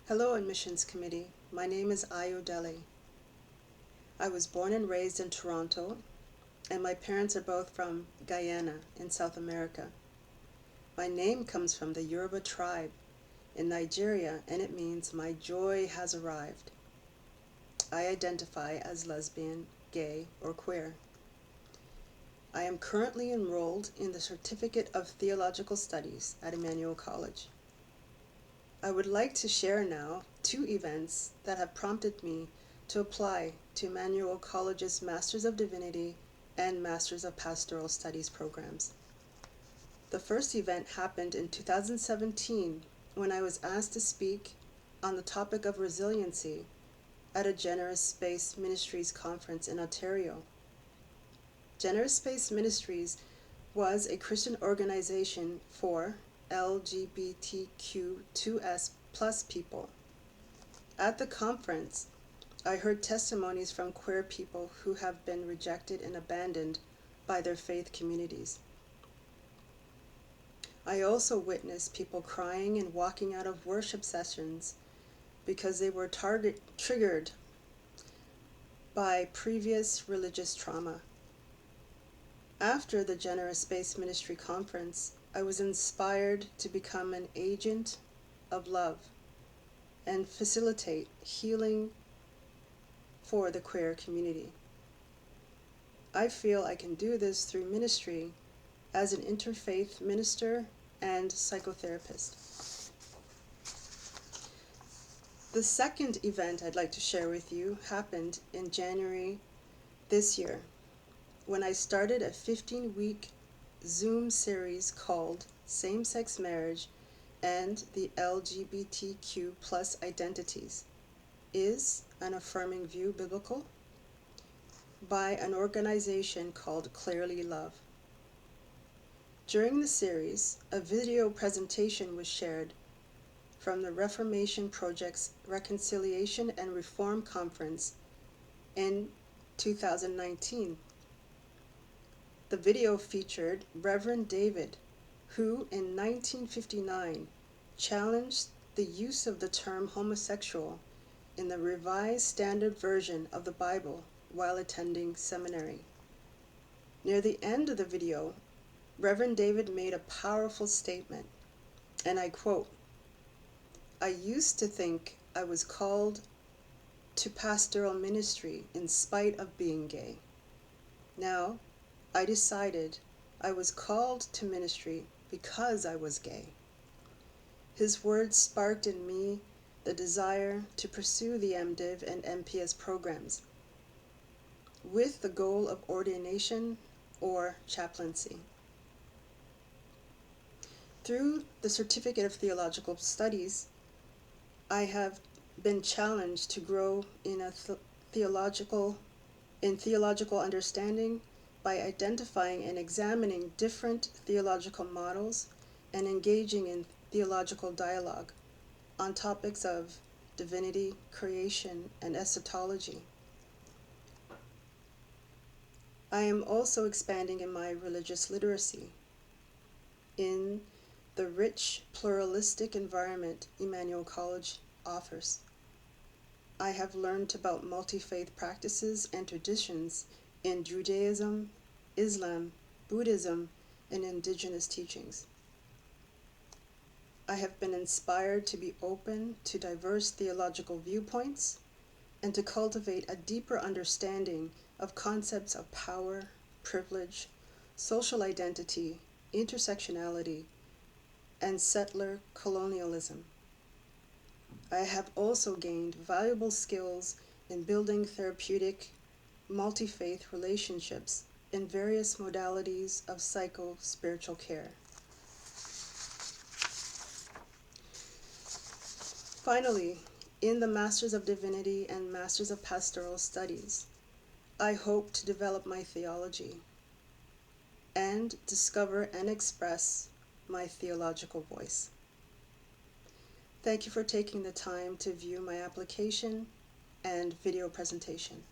Hello, Admissions Committee. My name is Ayo Deli. I was born and raised in Toronto, and my parents are both from Guyana in South America. My name comes from the Yoruba tribe in Nigeria, and it means my joy has arrived. I identify as lesbian, gay, or queer. I am currently enrolled in the Certificate of Theological Studies at Emmanuel College. I would like to share now 2 events that have prompted me to apply to Emmanuel College's Masters of Divinity and Masters of Pastoral Studies programs. The first event happened in 2017 when I was asked to speak on the topic of resiliency at a Generous Space Ministries conference in Ontario. Generous Space Ministries was a Christian organization for LGBTQ2S plus people. At the conference, I heard testimonies from queer people who have been rejected and abandoned by their faith communities. I also witnessed people crying and walking out of worship sessions because they were triggered by previous religious trauma. After the Generous Space Ministry Conference, I was inspired to become an agent of love and facilitate healing for the queer community. I feel I can do this through ministry as an interfaith minister and psychotherapist. The second event I'd like to share with you happened in January this year when I started a 15-week Zoom series called Same-Sex Marriage and the LGBTQ plus Identities. Is an Affirming View biblical? By an organization called Clearly Love. During the series, a video presentation was shared from the Reformation Project's Reconciliation and Reform Conference in 2019. The video featured Reverend David, who in 1959 challenged the use of the term homosexual in the Revised Standard Version of the Bible while attending seminary. Near the end of the video, Reverend David made a powerful statement, and I quote, "I used to think I was called to pastoral ministry in spite of being gay. Now, I decided I was called to ministry because I was gay." His words sparked in me the desire to pursue the MDiv and MPS programs with the goal of ordination or chaplaincy. Through the Certificate of Theological Studies, I have been challenged to grow in theological understanding by identifying and examining different theological models and engaging in theological dialogue on topics of divinity, creation, and eschatology. I am also expanding in my religious literacy in the rich, pluralistic environment Emmanuel College offers. I have learned about multi-faith practices and traditions in Judaism, Islam, Buddhism, and indigenous teachings. I have been inspired to be open to diverse theological viewpoints and to cultivate a deeper understanding of concepts of power, privilege, social identity, intersectionality, and settler colonialism. I have also gained valuable skills in building therapeutic, multi-faith relationships in various modalities of psycho-spiritual care. Finally, in the Masters of Divinity and Masters of Pastoral Studies, I hope to develop my theology and discover and express my theological voice. Thank you for taking the time to view my application and video presentation.